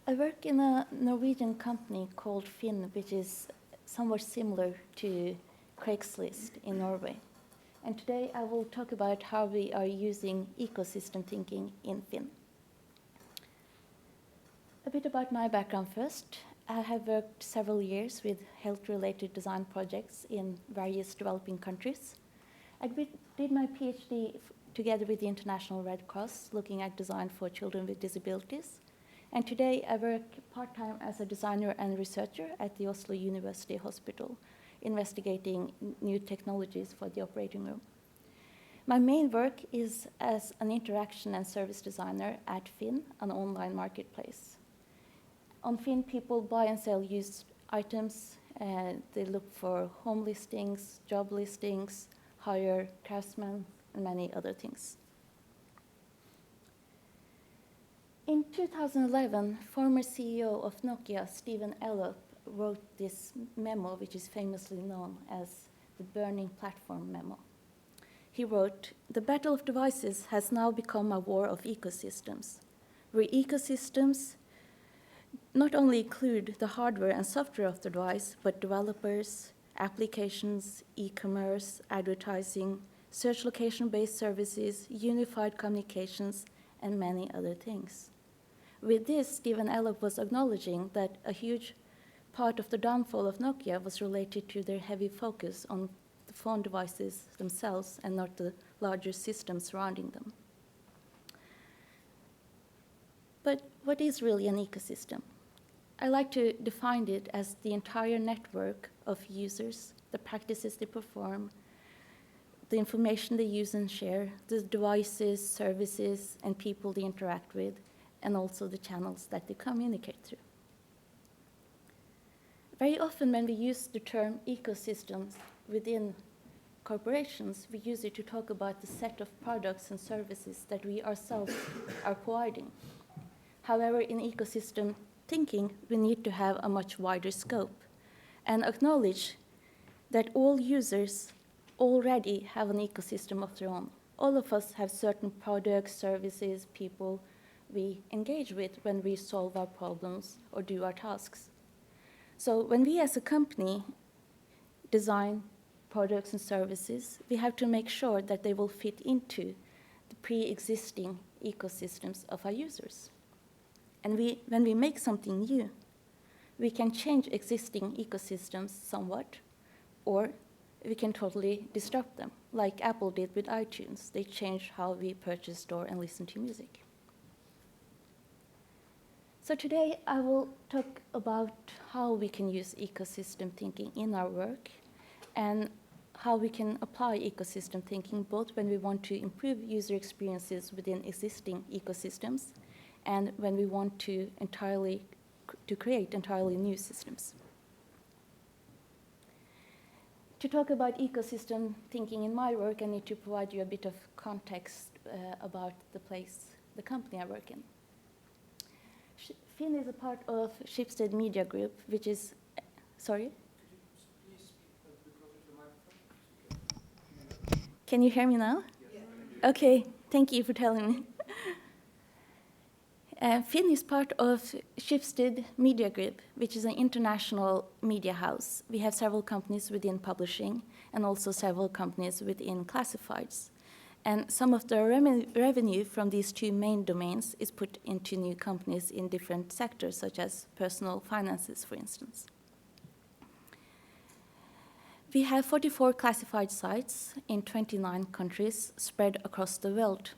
I work in a Norwegian company called FINN, which is somewhat similar to Craigslist in Norway. And today I will talk about how we are using ecosystem thinking in FINN. A bit about my background first. I have worked several years with health-related design projects in various developing countries. I did my PhD together with the International Red Cross, looking at design for children with disabilities. And today I work part-time as a designer and researcher at the Oslo University Hospital, investigating new technologies for the operating room. My main work is as an interaction and service designer at FINN, an online marketplace. On FINN, people buy and sell used items. They look for home listings, job listings, hire craftsmen, and many other things. In 2011, former CEO of Nokia, Stephen Elop, wrote this memo, which is famously known as the Burning Platform Memo. He wrote, "The battle of devices has now become a war of ecosystems, where ecosystems not only include the hardware and software of the device, but developers, applications, e-commerce, advertising, search location-based services, unified communications, and many other things." With this, Stephen Elop was acknowledging that a huge part of the downfall of Nokia was related to their heavy focus on the phone devices themselves and not the larger systems surrounding them. But what is really an ecosystem? I like to define it as the entire network of users, the practices they perform, the information they use and share, the devices, services, and people they interact with, and also the channels that they communicate through. Very often when we use the term ecosystems within corporations, we use it to talk about the set of products and services that we ourselves are providing. However, in ecosystem thinking, we need to have a much wider scope and acknowledge that all users already have an ecosystem of their own. All of us have certain products, services, people we engage with when we solve our problems or do our tasks. So when we as a company design products and services, we have to make sure that they will fit into the pre-existing ecosystems of our users. And when we make something new, we can change existing ecosystems somewhat, or we can totally disrupt them, like Apple did with iTunes. They changed how we purchase, store, and listen to music. So today I will talk about how we can use ecosystem thinking in our work and how we can apply ecosystem thinking both when we want to improve user experiences within existing ecosystems and when we want to create entirely new systems. To talk about ecosystem thinking in my work, I need to provide you a bit of context about the company I work in. FINN is a part of Schibsted Media Group, which is, sorry? Could you please speak a bit closer to the microphone? Can you hear me now? Yeah. Okay, thank you for telling me. FINN is part of Schibsted Media Group, which is an international media house. We have several companies within publishing and also several companies within classifieds. And some of the revenue from these two main domains is put into new companies in different sectors, such as personal finances, for instance. We have 44 classified sites in 29 countries spread across the world.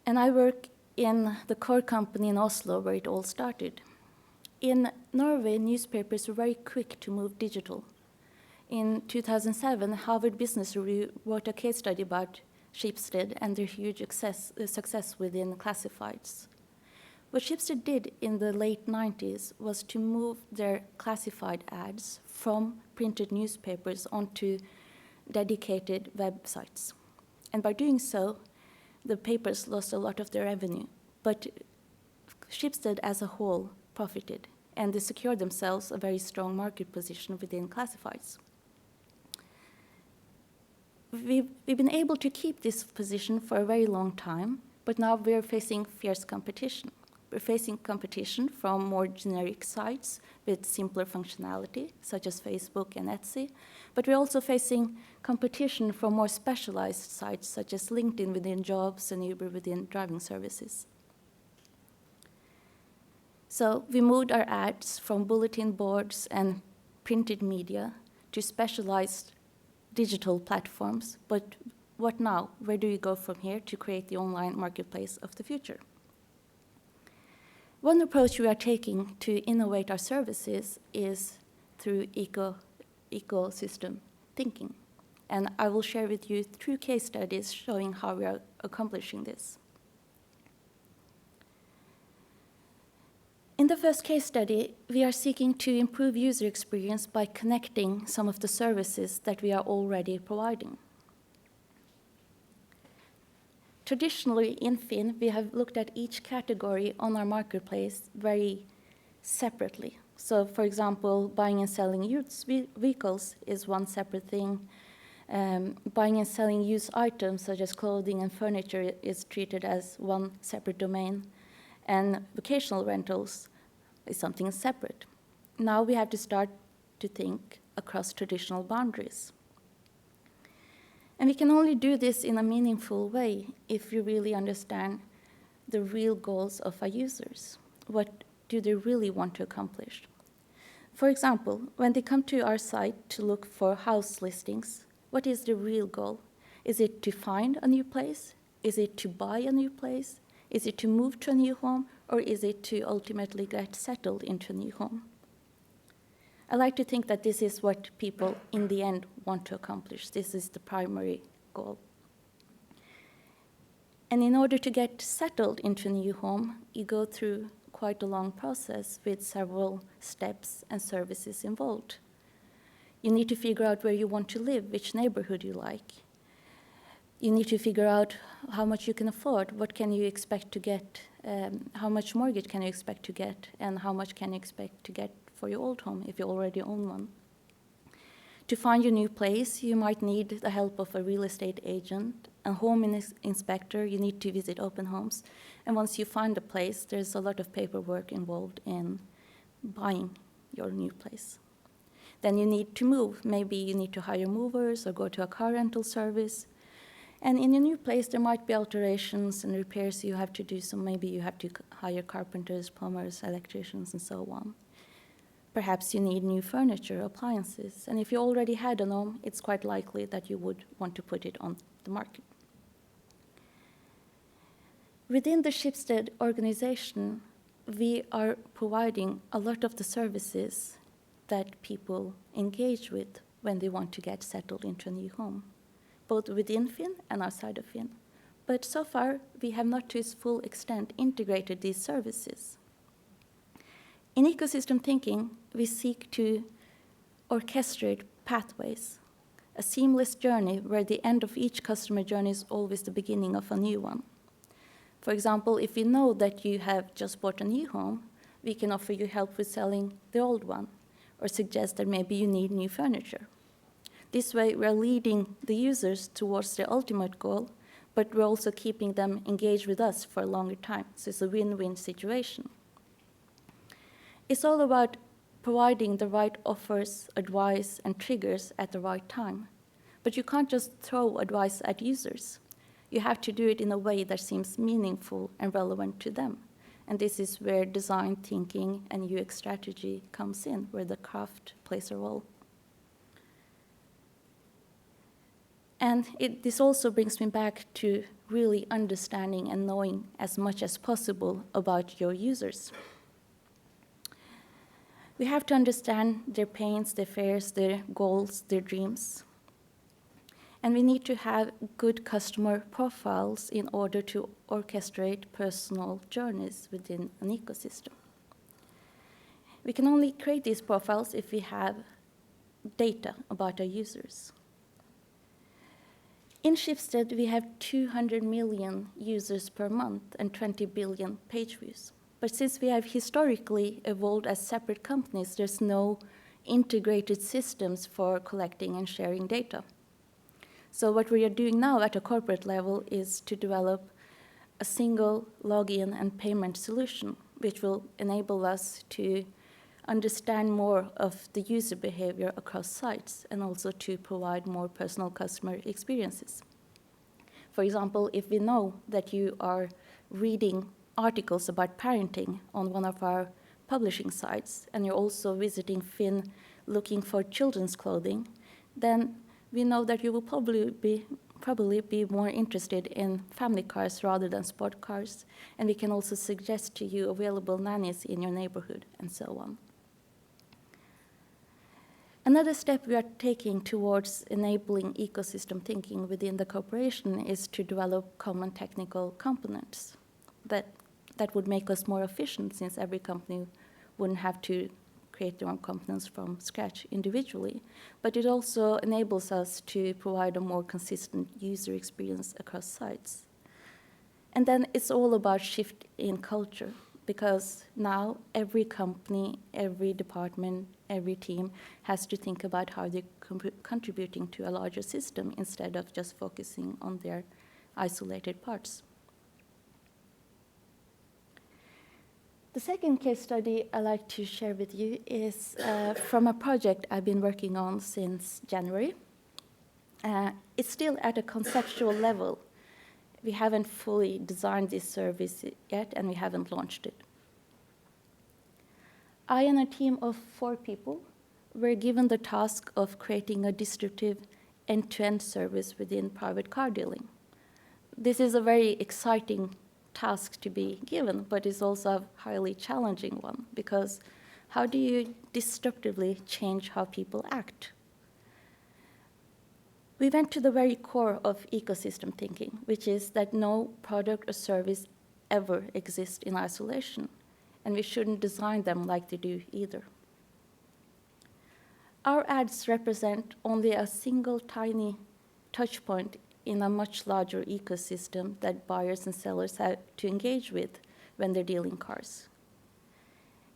And I work in the core company in Oslo, where it all started. In Norway, newspapers were very quick to move digital. In 2007, Harvard Business Review wrote a case study about Schibsted and their huge success within classifieds. What Schibsted did in the late 90s was to move their classified ads from printed newspapers onto dedicated websites. And by doing so, the papers lost a lot of their revenue, but Schibsted as a whole profited, and they secured themselves a very strong market position within classifieds. We've been able to keep this position for a very long time, but now we're facing fierce competition. We're facing competition from more generic sites with simpler functionality, such as Facebook and Etsy, but we're also facing competition from more specialized sites, such as LinkedIn within jobs and Uber within driving services. So we moved our ads from bulletin boards and printed media to specialized digital platforms, but what now? Where do you go from here to create the online marketplace of the future? One approach we are taking to innovate our services is through ecosystem thinking. And I will share with you 2 case studies showing how we are accomplishing this. In the first case study, we are seeking to improve user experience by connecting some of the services that we are already providing. Traditionally, in FINN, we have looked at each category on our marketplace very separately. So, for example, buying and selling used vehicles is one separate thing. Buying and selling used items, such as clothing and furniture, is treated as one separate domain. And vocational rentals is something separate. Now we have to start to think across traditional boundaries. And we can only do this in a meaningful way if we really understand the real goals of our users. What do they really want to accomplish? For example, when they come to our site to look for house listings, what is the real goal? Is it to find a new place? Is it to buy a new place? Is it to move to a new home? Or is it to ultimately get settled into a new home? I like to think that this is what people in the end want to accomplish. This is the primary goal. And in order to get settled into a new home, you go through quite a long process with several steps and services involved. You need to figure out where you want to live, which neighborhood you like. You need to figure out how much you can afford, what can you expect to get, how much mortgage can you expect to get, and how much can you expect to get for your old home if you already own one. To find your new place, you might need the help of a real estate agent, a home inspector. You need to visit open homes. And once you find a place, there's a lot of paperwork involved in buying your new place. Then you need to move. Maybe you need to hire movers or go to a car rental service. And in your new place, there might be alterations and repairs you have to do. So maybe you have to hire carpenters, plumbers, electricians, and so on. Perhaps you need new furniture, appliances. And if you already had a home, it's quite likely that you would want to put it on the market. Within the Schibsted organization, we are providing a lot of the services that people engage with when they want to get settled into a new home, both within FINN and outside of FINN. But so far, we have not to its full extent integrated these services. In ecosystem thinking, we seek to orchestrate pathways, a seamless journey where the end of each customer journey is always the beginning of a new one. For example, if we know that you have just bought a new home, we can offer you help with selling the old one, or suggest that maybe you need new furniture. This way, we're leading the users towards their ultimate goal, but we're also keeping them engaged with us for a longer time. So it's a win-win situation. It's all about providing the right offers, advice, and triggers at the right time. But you can't just throw advice at users. You have to do it in a way that seems meaningful and relevant to them. And this is where design thinking and UX strategy comes in, where the craft plays a role. And this also brings me back to really understanding and knowing as much as possible about your users. We have to understand their pains, their fears, their goals, their dreams. And we need to have good customer profiles in order to orchestrate personal journeys within an ecosystem. We can only create these profiles if we have data about our users. In Schibsted, we have 200 million users per month and 20 billion page views. But since we have historically evolved as separate companies, there's no integrated systems for collecting and sharing data. So what we are doing now at a corporate level is to develop a single login and payment solution, which will enable us to understand more of the user behavior across sites and also to provide more personal customer experiences. For example, if we know that you are reading articles about parenting on one of our publishing sites and you're also visiting FINN looking for children's clothing, then we know that you will probably be more interested in family cars rather than sport cars, and we can also suggest to you available nannies in your neighborhood and so on. Another step we are taking towards enabling ecosystem thinking within the corporation is to develop common technical components that would make us more efficient, since every company wouldn't have to create their own components from scratch individually. But it also enables us to provide a more consistent user experience across sites. And then it's all about shift in culture, because now every company, every department, every team has to think about how they're contributing to a larger system instead of just focusing on their isolated parts. The second case study I'd like to share with you is from a project I've been working on since January. It's still at a conceptual level. We haven't fully designed this service yet, and we haven't launched it. I and a team of 4 people were given the task of creating a disruptive end-to-end service within private car dealing. This is a very exciting task to be given, but it's also a highly challenging one, because how do you disruptively change how people act? We went to the very core of ecosystem thinking, which is that no product or service ever exists in isolation, and we shouldn't design them like they do either. Our ads represent only a single tiny touch point in a much larger ecosystem that buyers and sellers have to engage with when they're dealing cars.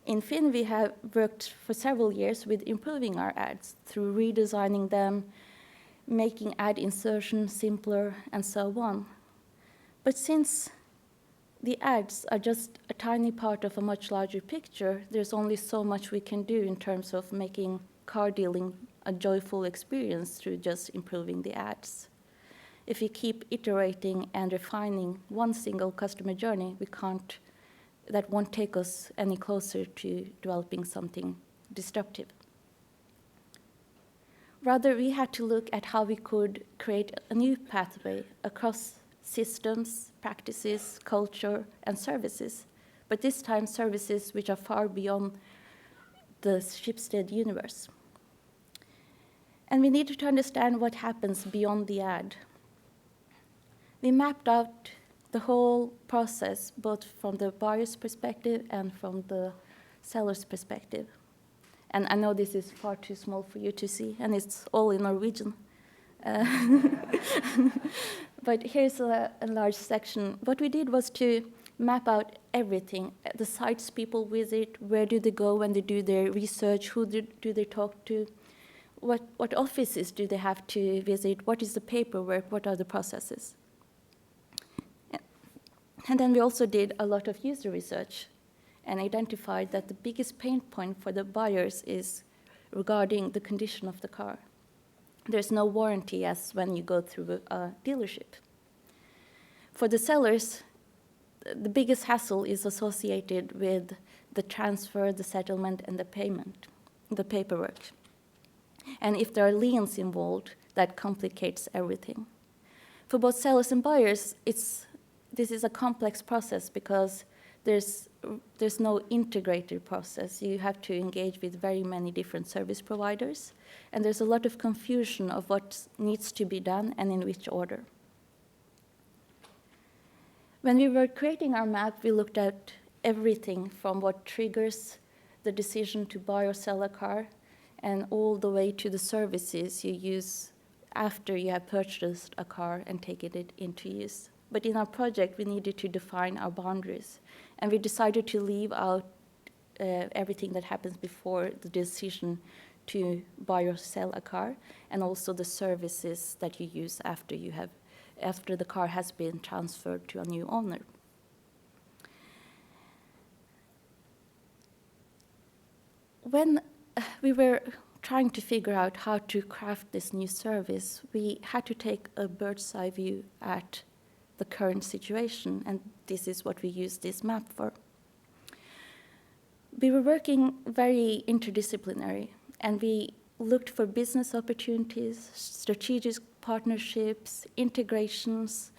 In FINN, we have worked for several years with improving our ads through redesigning them, making ad insertion simpler, and so on. But since the ads are just a tiny part of a much larger picture, there's only so much we can do in terms of making car dealing a joyful experience through just improving the ads. If we keep iterating and refining one single customer journey, that won't take us any closer to developing something disruptive. Rather, we had to look at how we could create a new pathway across systems, practices, culture, and services, but this time services which are far beyond the Schibsted universe. And we needed to understand what happens beyond the ad. We mapped out the whole process, both from the buyer's perspective and from the seller's perspective. And I know this is far too small for you to see, and it's all in Norwegian. But here's a large section. What we did was to map out everything, the sites people visit, where do they go when they do their research, who do they talk to, what offices do they have to visit, what is the paperwork, what are the processes. And then we also did a lot of user research and identified that the biggest pain point for the buyers is regarding the condition of the car. There's no warranty as when you go through a dealership. For the sellers, the biggest hassle is associated with the transfer, the settlement, and the payment, the paperwork. And if there are liens involved, that complicates everything. For both sellers and buyers, this is a complex process because there's no integrated process. You have to engage with very many different service providers, and there's a lot of confusion of what needs to be done and in which order. When we were creating our map, we looked at everything from what triggers the decision to buy or sell a car, and all the way to the services you use after you have purchased a car and taken it into use. But in our project, we needed to define our boundaries, and we decided to leave out everything that happens before the decision to buy or sell a car, and also the services that you use after the car has been transferred to a new owner. when we were trying to figure out how to craft this new service, we had to take a bird's eye view at the current situation, and this is what we use this map for. We were working very interdisciplinary, and we looked for business opportunities, strategic partnerships, integrations,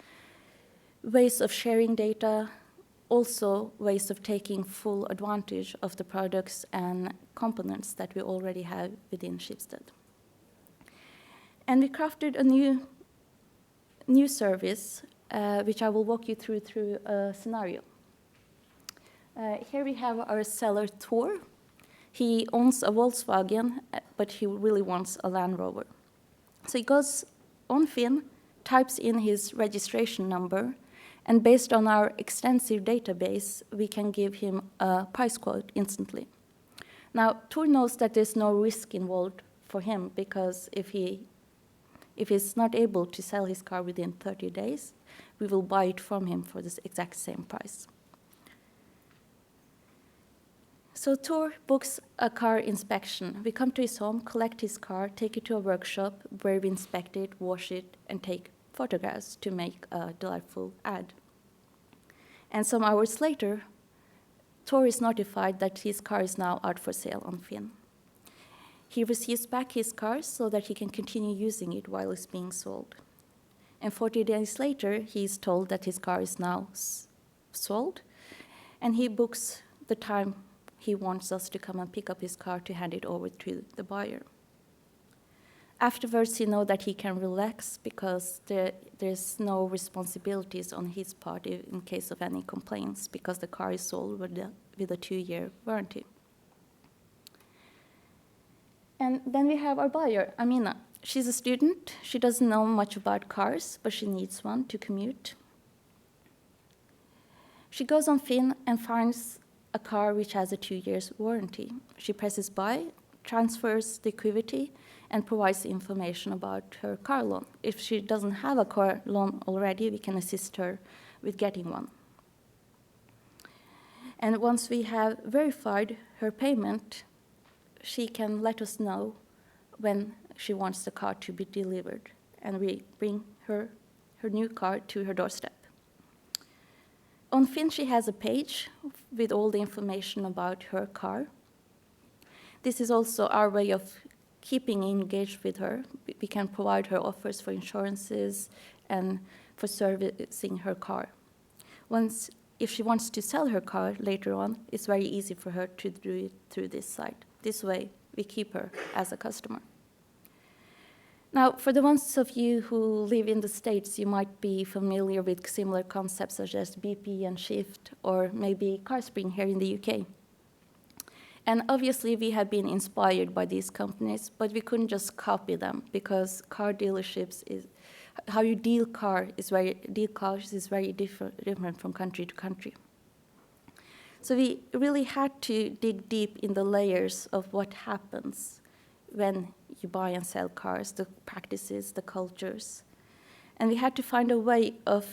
ways of sharing data, also ways of taking full advantage of the products and components that we already have within Schibsted. And we crafted a new service, which I will walk you through a scenario. Here we have our seller Thor. He owns a Volkswagen, but he really wants a Land Rover. So he goes on FINN, types in his registration number, and based on our extensive database, we can give him a price quote instantly. Now, Thor knows that there's no risk involved for him, because if he's not able to sell his car within 30 days, we will buy it from him for this exact same price. So Thor books a car inspection. We come to his home, collect his car, take it to a workshop where we inspect it, wash it, and take photographs to make a delightful ad. And some hours later, Thor is notified that his car is now out for sale on FINN. He receives back his car so that he can continue using it while it's being sold. And 40 days later, he is told that his car is now sold, and he books the time he wants us to come and pick up his car to hand it over to the buyer. Afterwards, he knows that he can relax because there's no responsibilities on his part in case of any complaints, because the car is sold with a 2-year warranty. And then we have our buyer, Amina. She's a student. She doesn't know much about cars, but she needs one to commute. She goes on FINN and finds a car which has a 2-year warranty. She presses buy, transfers the equity, and provides information about her car loan. If she doesn't have a car loan already, we can assist her with getting one. And once we have verified her payment, she can let us know when she wants the car to be delivered, and we bring her new car to her doorstep. On FINN, she has a page with all the information about her car. This is also our way of keeping engaged with her. We can provide her offers for insurances and for servicing her car. If she wants to sell her car later on, it's very easy for her to do it through this site. This way, we keep her as a customer. Now, for the ones of you who live in the States, you might be familiar with similar concepts such as BP and Shift, or maybe CarSpring here in the UK. And obviously, we have been inspired by these companies, but we couldn't just copy them, because car dealerships how you deal cars is very different from country to country. So we really had to dig deep in the layers of what happens when you buy and sell cars, the practices, the cultures. And we had to find a way of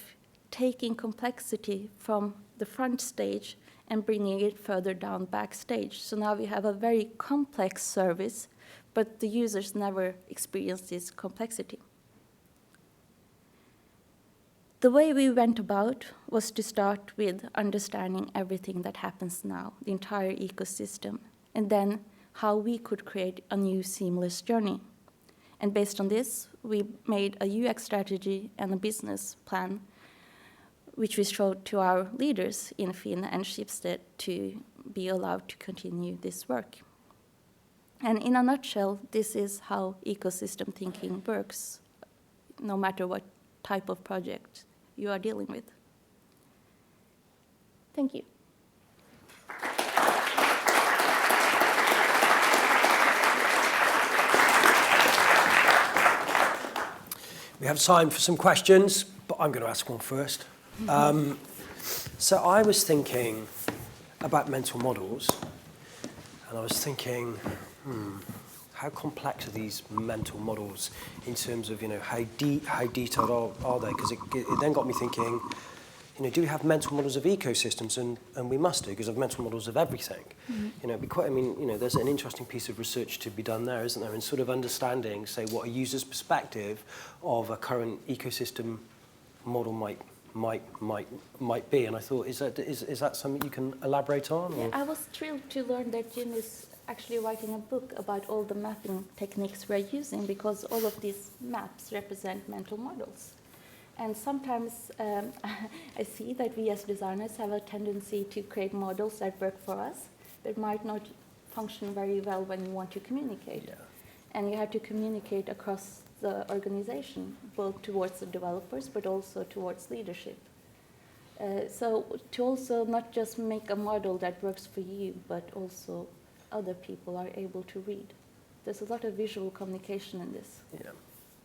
taking complexity from the front stage and bringing it further down backstage. So now we have a very complex service, but the users never experience this complexity. The way we went about was to start with understanding everything that happens now, the entire ecosystem, and then how we could create a new seamless journey. And based on this, we made a UX strategy and a business plan, which we showed to our leaders in FINN and Schibsted to be allowed to continue this work. And in a nutshell, this is how ecosystem thinking works, no matter what type of project you are dealing with. Thank you. We have time for some questions, but I'm going to ask one first. So I was thinking about mental models, and I was thinking, how complex are these mental models in terms of, how detailed are they? Because it then got me thinking, do we have mental models of ecosystems? And we must do, because of mental models of everything. It'd be quite, there's an interesting piece of research to be done there, isn't there, in sort of understanding, say, what a user's perspective of a current ecosystem model might be. And I thought, is that something you can elaborate on? Yeah, I was thrilled to learn that Jim is actually writing a book about all the mapping techniques we're using, because all of these maps represent mental models. And sometimes I see that we as designers have a tendency to create models that work for us, but might not function very well when you want to communicate. Yeah. And you have to communicate across the organization, both towards the developers, but also towards leadership. So to also not just make a model that works for you, but also other people are able to read. There's a lot of visual communication in this. Yeah.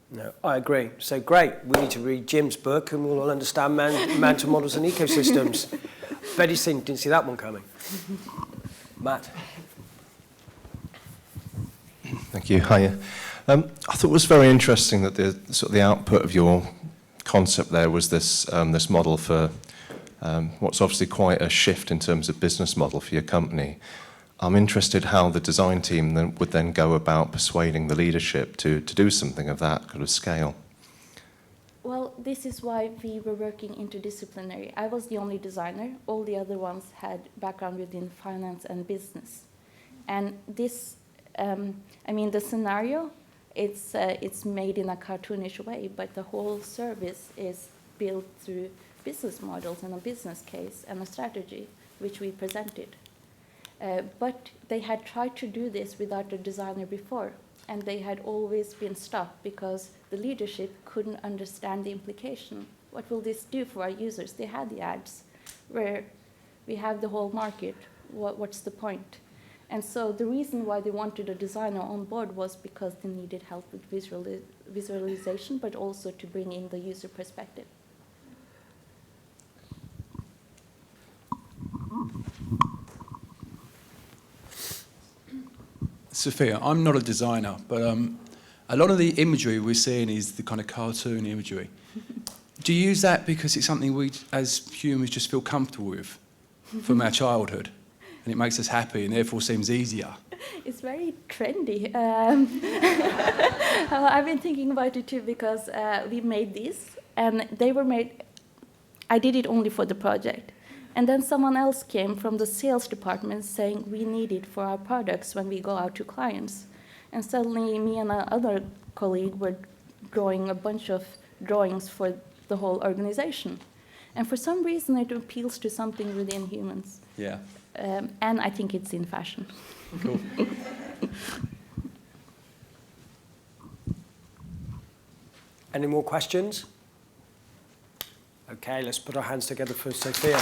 No, I agree. So great. We need to read Jim's book and we'll all understand mental models and ecosystems. Betty didn't see that one coming. Matt. Thank you. Hiya. I thought it was very interesting that the output of your concept there was this model for what's obviously quite a shift in terms of business model for your company. I'm interested how the design team would then go about persuading the leadership to do something of that kind of scale. Well, this is why we were working interdisciplinary. I was the only designer. All the other ones had background within finance and business. And this, the scenario, it's made in a cartoonish way, but the whole service is built through business models and a business case and a strategy, which we presented. But they had tried to do this without a designer before, and they had always been stopped because the leadership couldn't understand the implication. What will this do for our users? They had the ads where we have the whole market. What's the point? And so the reason why they wanted a designer on board was because they needed help with visualization, but also to bring in the user perspective. Sofia, I'm not a designer, but a lot of the imagery we're seeing is the kind of cartoon imagery. Do you use that because it's something we, as humans, just feel comfortable with from our childhood, and it makes us happy and therefore seems easier? It's very trendy. I've been thinking about it too because we made these, and they were made. I did it only for the project. And then someone else came from the sales department saying we need it for our products when we go out to clients. And suddenly me and another colleague were drawing a bunch of drawings for the whole organization. And for some reason it appeals to something within humans. Yeah. And I think it's in fashion. Cool. Any more questions? Okay, let's put our hands together for Sofia.